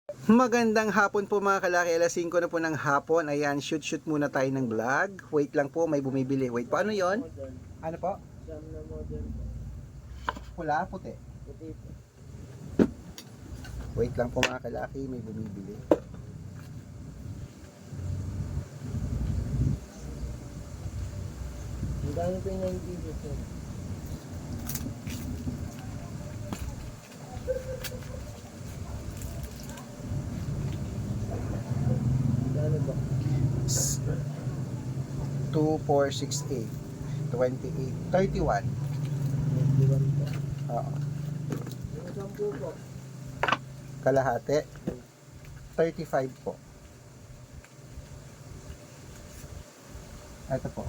Magandang hapon po mga kalaki, alas 5 na po ng hapon. Ayan, shoot muna tayo ng vlog. Wait lang po, may bumibili. Wait, paano yon? Ano po? Siyam na model po. Pula, puti. Puti po. Wait lang po mga kalaki, may bumibili. Ang dami po yung 9 pieces po. Ang dami po. 2, 4, 6, 8, 28, 31. 21 po. Oo. Yung 10 po. Kalahati. 35 po. Ito po.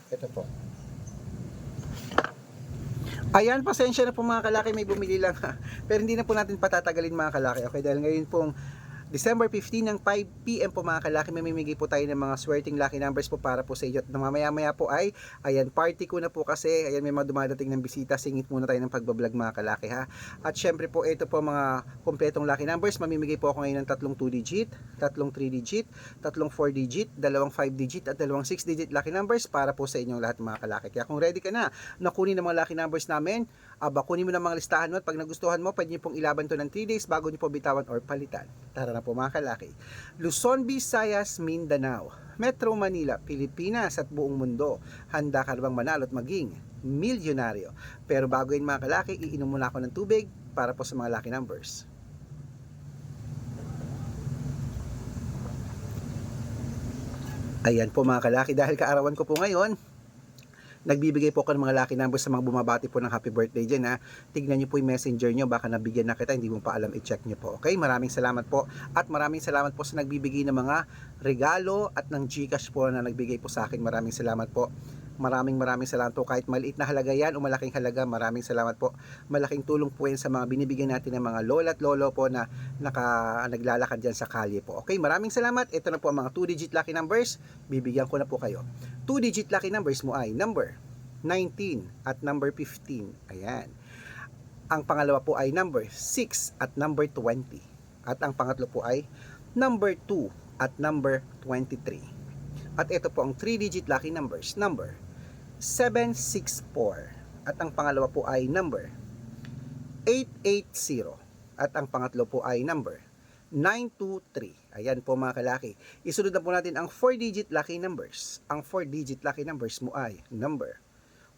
Ito po. Ayan, pasensya na po mga kalaki, may bumili lang ha. Pero hindi na po natin patatagalin mga kalaki. Okay, dahil ngayon pong December 15 ng 5 PM po mga kalaki, mamimigay po tayo ng mga swerting lucky numbers po para po sa inyo. At mamaya-maya po ay, ayan, party ko na po kasi, ayan, may mga dumadating ng bisita, singit muna tayo ng pagbablog mga kalaki ha. At syempre po, ito po mga kumpletong lucky numbers, mamimigay po ako ngayon ng tatlong 2 digit, tatlong 3 digit, tatlong 4 digit, dalawang 5 digit at dalawang 6 digit lucky numbers para po sa inyong lahat mga kalaki. Kaya kung ready ka na, nakunin ng mga lucky numbers namin, kunin mo ng mga listahan mo at pag nagustuhan mo, pwede nyo pong ilaban to ng 3 days bago nyo po bitawan or palitan. Tara na po mga kalaki. Luzon, Visayas, Mindanao, Metro Manila, Pilipinas at buong mundo. Handa ka na bang manalo at maging milyonaryo? Pero bago yun mga kalaki, iinom muna ako ng tubig para po sa mga lucky numbers. Ayan po mga kalaki, dahil kaarawan ko po ngayon, nagbibigay po ako ng mga lucky numbers sa mga bumabati po ng happy birthday dyan ha. Tignan nyo po yung messenger nyo, baka nabigyan na kita, hindi mo pa alam, i-check nyo po. Okay, maraming salamat po. At maraming salamat po sa nagbibigay ng mga regalo at ng Gcash po na nagbigay po sa akin. Maraming salamat po. Maraming salamat po. Kahit maliit na halaga yan o malaking halaga, maraming salamat po. Malaking tulong po yan sa mga binibigyan natin ng mga lola at lolo po na naglalakad dyan sa kalye po. Okay, maraming salamat. Ito na po ang mga 2-digit lucky numbers. Bibigyan ko na po kayo. 2-digit lucky numbers mo ay number 19 at number 15. Ayan. Ang pangalawa po ay number 6 at number 20. At ang pangatlo po ay number 2 at number 23. At ito po ang 3-digit lucky numbers. Number 764. At ang pangalawa po ay number 880. At ang pangatlo po ay number 923. Ayan po mga kalaki. Isunod na po natin ang 4-digit lucky numbers. Ang 4-digit lucky numbers mo ay number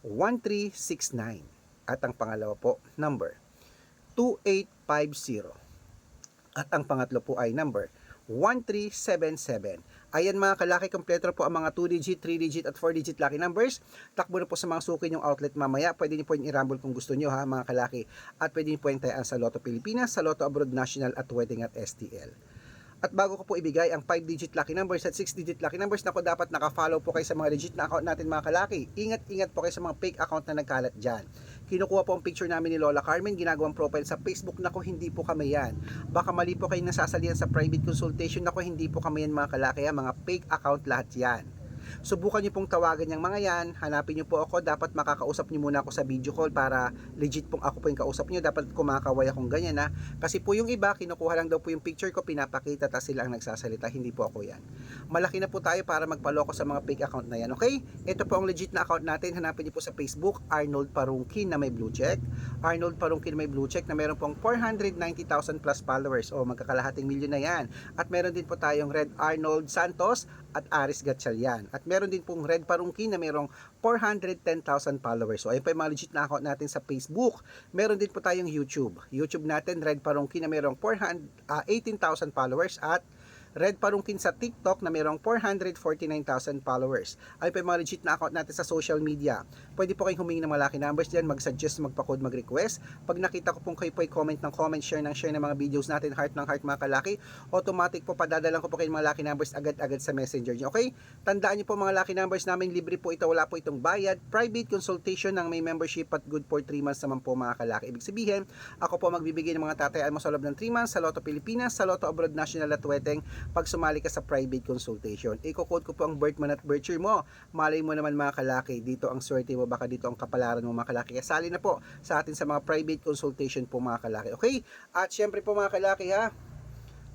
1369. At ang pangalawa po, number 2850. At ang pangatlo po ay number 1377. Ayan mga kalaki, kompleto po ang mga 2-digit, 3-digit at 4-digit lucky numbers. Takbo na po sa mga suki yung outlet mamaya. Pwede niyo po yung i-rumble kung gusto niyo ha mga kalaki. At pwede niyo po yung tayaan sa Lotto Pilipinas, sa Lotto Abroad National at Wedding at STL. At bago ko po ibigay ang 5-digit lucky numbers at 6-digit lucky numbers, na dapat naka-follow po kayo sa mga legit na account natin mga kalaki. Ingat-ingat po kayo sa mga fake account na nagkalat dyan. Kinukuha po ang picture namin ni Lola Carmen, ginagawang profile sa Facebook. Nako, hindi po kami yan. Baka mali po kayo nasasalihan sa private consultation. Nako, hindi po kami yan mga kalaki. Mga fake account lahat yan. Subukan niyo pong tawagan yung mga yan, hanapin niyo po ako, dapat makakausap niyo muna ako sa video call para legit pong ako po yung kausap niyo, dapat kumakaway akong ganyan ha, kasi po yung iba, kinukuha lang daw po yung picture ko, pinapakita, tas sila ang nagsasalita, hindi po ako yan. Malaki na po tayo para magpaloko sa mga fake account na yan, okay? Ito po ang legit na account natin, hanapin niyo po sa Facebook, Arnold Parungkin na may blue check, Arnold Parungkin na may blue check na meron pong 490,000 plus followers, o magkakalahating milyon na yan, at meron din po tayong Red Arnold Santos at Aris Gatchalian. At meron din pong Red Parungkin na merong 410,000 followers. So ayun pa yung mga legit na account natin sa Facebook. Meron din po tayong YouTube. YouTube natin, Red Parungkin na merong 18,000 followers, at Red Parungkin sa TikTok na mayroong 449,000 followers. Ay pa yung mga legit na account natin sa social media. Pwede po kayong humingi ng mga lucky numbers dyan, mag-suggest, magpa-code, mag-request. Pag nakita ko pong kayo po ay comment ng comment, share ng mga videos natin, heart ng heart mga kalaki, automatic po padadalan ko po kayo mga lucky numbers agad-agad sa messenger nyo. Okay? Tandaan nyo po mga lucky numbers namin, libre po ito, wala po itong bayad. Private consultation ng may membership at good for 3 months naman po mga kalaki. Ibig sabihin, ako po magbibigay ng mga tatayaan mo sa loob ng 3 months sa Lotto Pilipinas, sa Lotto Abroad National at Wedding pag sumali ka sa private consultation. Iko-code ko po ang birth month at birth year mo. Malay mo naman mga kalaki, dito ang swerte mo, baka dito ang kapalaran mo mga kalaki. Kaya sali na po sa atin sa mga private consultation po mga kalaki. Okay? At syempre po mga kalaki ha,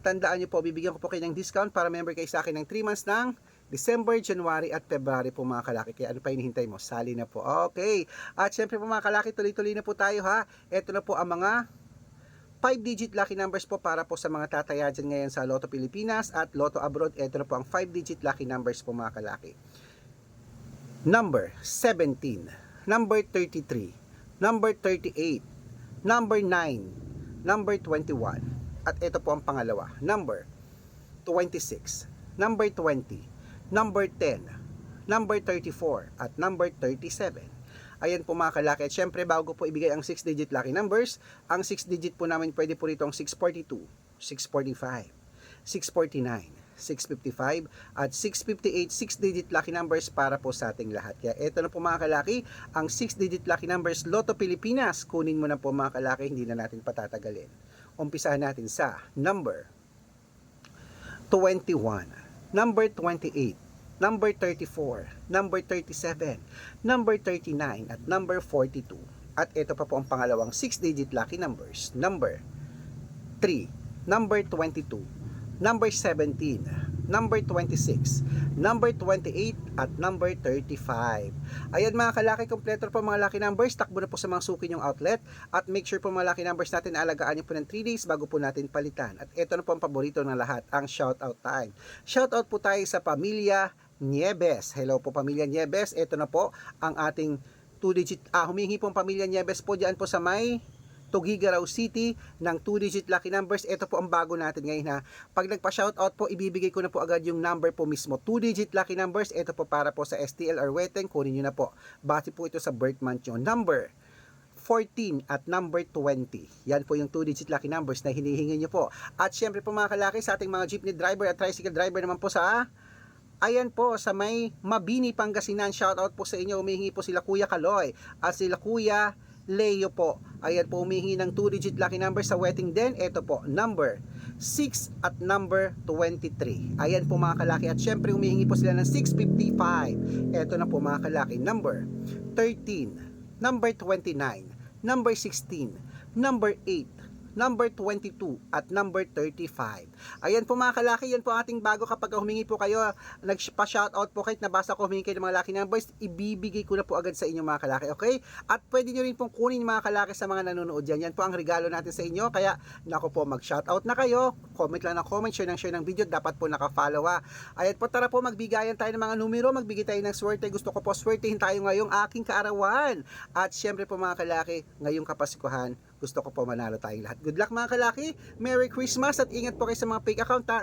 tandaan nyo po, bibigyan ko po kayo ng discount para member kayo sa akin ng 3 months ng December, January at February po mga kalaki. Kaya ano pa hinihintay mo? Sali na po. Okay. At syempre po mga kalaki, tuloy-tuloy na po tayo ha. Ito na po ang mga 5-digit lucky numbers po para po sa mga tataya dyan ngayon sa Lotto Pilipinas at Lotto Abroad. Ito na po ang 5-digit lucky numbers po mga kalaki. Number 17, number 33, number 38, number 9, number 21. At ito po ang pangalawa, number 26, number 20, number 10, number 34, at number 37. Ayan po mga kalaki. At syempre, bago po ibigay ang 6-digit lucky numbers, ang 6-digit po namin pwede po rito ang 642, 645, 649, 655, at 658 6-digit lucky numbers para po sa ating lahat. Kaya ito na po mga kalaki, ang 6-digit lucky numbers Lotto Pilipinas. Kunin mo na po mga kalaki, hindi na natin patatagalin. Umpisahan natin sa number 21, number 28, number 34, number 37, number 39, at number 42. At ito pa po ang pangalawang 6-digit lucky numbers, number 3, number 22, number 17, number 26, number 28, at number 35. Ayan mga kalaki, kompleto po mga lucky numbers. Takbo na po sa mga suki nyong outlet. At make sure po mga lucky numbers natin, alagaan nyo po ng 3 days bago po natin palitan. At ito na po ang paborito ng lahat, ang shoutout time. Shoutout po tayo sa Pamilya Nieves. Hello po Pamilya Nieves. Ito na po ang ating 2-digit, humingi po ang Pamilya Nieves po dyan po sa may Tuguegarao City ng 2-digit lucky numbers. Ito po ang bago natin ngayon ha. Pag nagpa-shoutout po, ibibigay ko na po agad yung number po mismo. 2-digit lucky numbers. Ito po para po sa STL or Weteng. Kunin nyo na po. Base po ito sa birth month nyo. Number 14 at number 20. Yan po yung 2-digit lucky numbers na hinihingi nyo po. At syempre po mga kalaki, sa ating mga jeepney driver at tricycle driver naman po sa ayan po sa may Mabini, Pangasinan. Shoutout po sa inyo. Humihingi po sila Kuya Kaloy at sila Kuya Leo po. Ayan po, humihingi ng 2-digit lucky number sa wedding din. Ito po, number 6 at number 23. Ayan po mga kalaki. At syempre humihingi po sila ng 655. Ito na po mga kalaki, number 13, number 29, number 16, number 8, number 22, at number 35. Ayan po mga kalaki, yan po ating bago. Kapag humingi po kayo, nagpa-shoutout po kahit nabasa ko humingi kayo ng mga lucky numbers, ibibigay ko na po agad sa inyo mga kalaki, okay? At pwede nyo rin pong kunin mga kalaki sa mga nanonood dyan. Yan po ang regalo natin sa inyo. Kaya, naku po, mag-shoutout na kayo. Comment lang ng comment, share ng video. Dapat po naka-follow ha. Ayan po, tara po, magbigayan tayo ng mga numero, magbigay tayo ng swerte. Gusto ko po swertehin tayo ngayong aking kaarawan. At syempre po mga kalaki, ngayong Kapaskuhan, gusto ko po manalo tayong lahat. Good luck mga kalaki. Merry Christmas at ingat po kayo sa mga fake account ha.